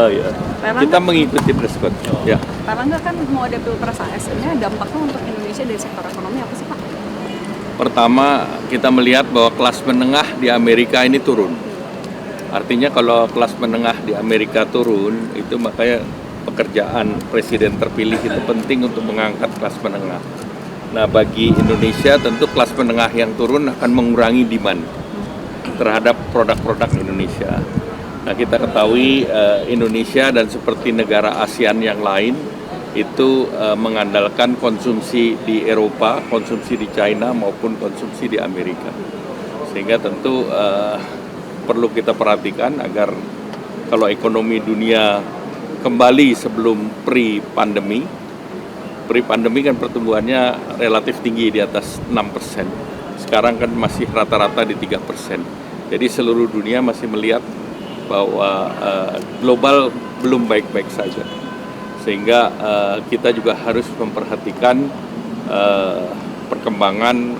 ya. Pak Kita Erlangga, mengikuti dress code. Ya. Pak Erlangga kan mau ada pilpres ASN-nya, dampaknya untuk Indonesia dari sektor ekonomi apa sih Pak? Pertama, kita melihat bahwa kelas menengah di Amerika ini turun. Artinya kalau kelas menengah di Amerika turun, itu makanya pekerjaan presiden terpilih itu penting untuk mengangkat kelas menengah. Nah, bagi Indonesia tentu kelas menengah yang turun akan mengurangi demand terhadap produk-produk Indonesia. Nah, kita ketahui Indonesia dan seperti negara ASEAN yang lain itu mengandalkan konsumsi di Eropa, konsumsi di China maupun konsumsi di Amerika. Sehingga tentu perlu kita perhatikan agar kalau ekonomi dunia kembali sebelum pre-pandemi kan pertumbuhannya relatif tinggi di atas 6%. Sekarang kan masih rata-rata di 3%. Jadi seluruh dunia masih melihat bahwa global belum baik-baik saja. Sehingga kita juga harus memperhatikan perkembangan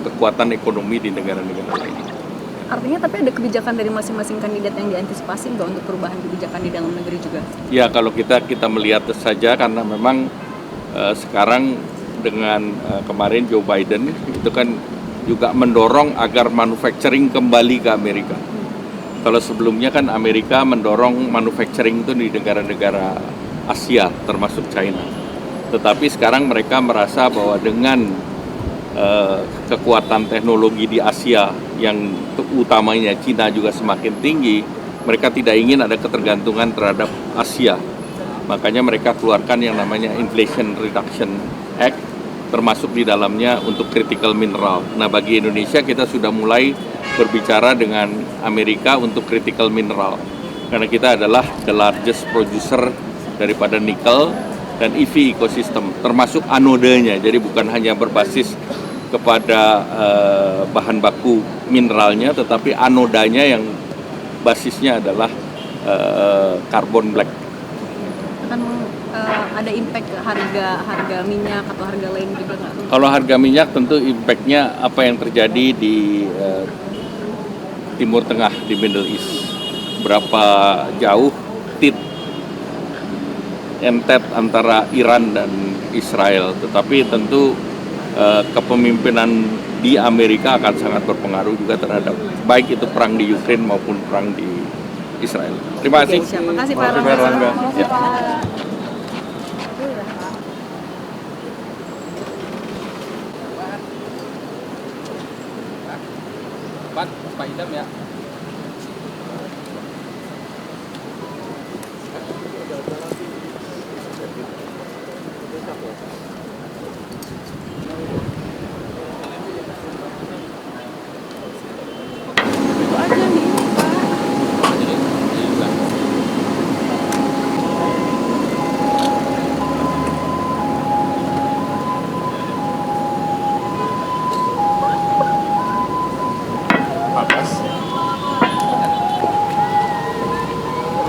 kekuatan ekonomi di negara-negara lain. Artinya tapi ada kebijakan dari masing-masing kandidat yang diantisipasi nggak untuk perubahan kebijakan di dalam negeri juga? Ya, kalau kita melihat saja karena memang sekarang dengan kemarin Joe Biden itu kan juga mendorong agar manufacturing kembali ke Amerika. Kalau sebelumnya kan Amerika mendorong manufacturing itu di negara-negara Asia termasuk China. Tetapi sekarang mereka merasa bahwa dengan kekuatan teknologi di Asia yang utamanya Cina juga semakin tinggi, mereka tidak ingin ada ketergantungan terhadap Asia. Makanya mereka keluarkan yang namanya Inflation Reduction Act, termasuk di dalamnya untuk critical mineral. Nah, bagi Indonesia kita sudah mulai berbicara dengan Amerika untuk critical mineral. Karena kita adalah the largest producer daripada nikel dan EV ecosystem, termasuk anodenya. Jadi bukan hanya berbasis kepada bahan baku mineralnya, tetapi anodanya yang basisnya adalah carbon black. Akan ada impact ke harga minyak atau harga lain juga nggak? Kalau harga minyak tentu impact-nya apa yang terjadi di Timur Tengah, di Middle East. Berapa jauh entet antara Iran dan Israel. Tetapi tentu kepemimpinan di Amerika akan sangat berpengaruh juga terhadap baik itu perang di Ukraina maupun perang di Israel. Terima kasih. Terima kasih Pak Erlangga. Ya. Pak Idam ya. Itu aja nih Pak.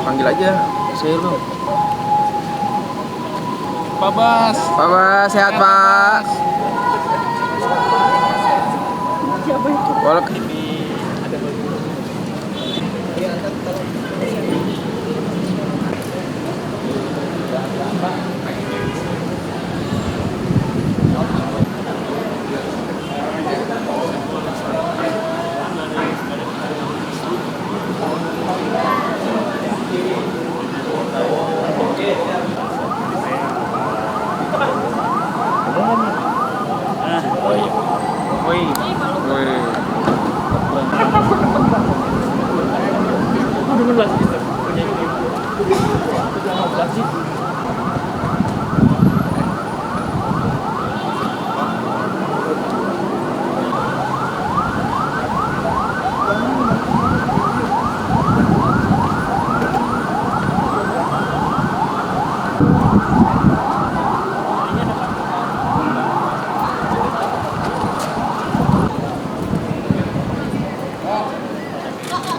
Panggil aja, saya lu. Pak Bas. Pak Bas, sehat Pak. Walau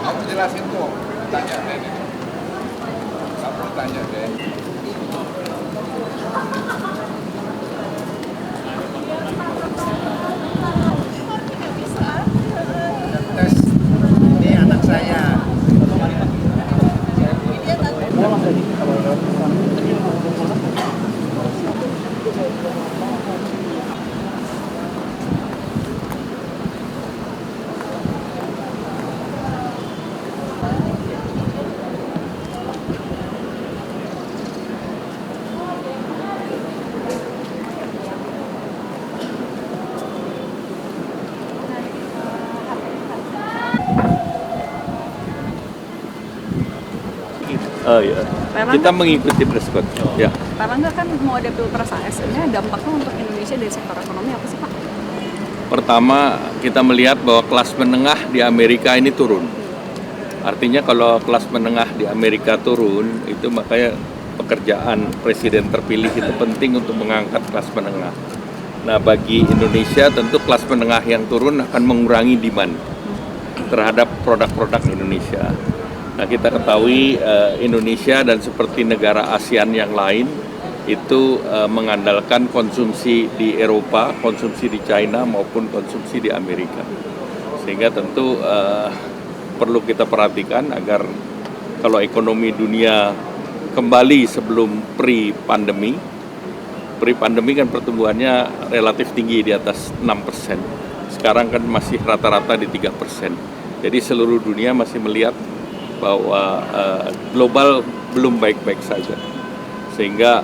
Kamu jelasin tuh, tanya deh. Kamu tanya deh. Tes, ini anak saya. Oh iya, kita mengikuti dress code. Ya. Pak Erlangga kan mau ada pilpres ASN-nya, dampaknya untuk Indonesia dari sektor ekonomi apa sih Pak? Pertama, kita melihat bahwa kelas menengah di Amerika ini turun. Artinya kalau kelas menengah di Amerika turun, itu makanya pekerjaan presiden terpilih itu penting untuk mengangkat kelas menengah. Nah, bagi Indonesia tentu kelas menengah yang turun akan mengurangi demand terhadap produk-produk Indonesia. Nah, kita ketahui Indonesia dan seperti negara ASEAN yang lain itu mengandalkan konsumsi di Eropa, konsumsi di China maupun konsumsi di Amerika. Sehingga tentu perlu kita perhatikan agar kalau ekonomi dunia kembali sebelum pre-pandemi kan pertumbuhannya relatif tinggi di atas 6%. Sekarang kan masih rata-rata di 3%. Jadi seluruh dunia masih melihat bahwa global belum baik-baik saja. Sehingga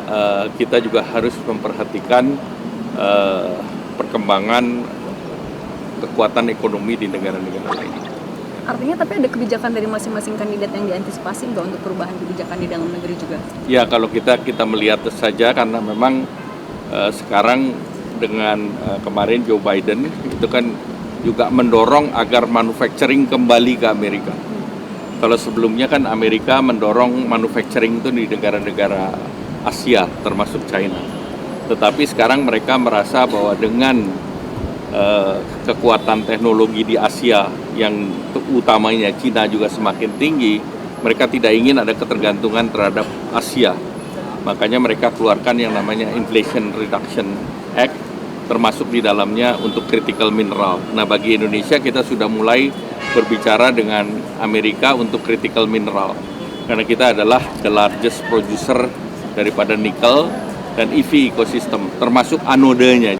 kita juga harus memperhatikan perkembangan kekuatan ekonomi di negara-negara lain. Artinya tapi ada kebijakan dari masing-masing kandidat yang diantisipasi nggak untuk perubahan kebijakan di dalam negeri juga? Ya, kalau kita melihat saja karena memang sekarang dengan kemarin Joe Biden itu kan juga mendorong agar manufacturing kembali ke Amerika. Kalau sebelumnya kan Amerika mendorong manufacturing itu di negara-negara Asia termasuk China. Tetapi sekarang mereka merasa bahwa dengan kekuatan teknologi di Asia yang utamanya China juga semakin tinggi, mereka tidak ingin ada ketergantungan terhadap Asia. Makanya mereka keluarkan yang namanya Inflation Reduction Act, termasuk di dalamnya untuk critical mineral. Nah, bagi Indonesia kita sudah mulai berbicara dengan Amerika untuk critical mineral. Karena kita adalah the largest producer daripada nikel dan EV ecosystem, termasuk anodenya.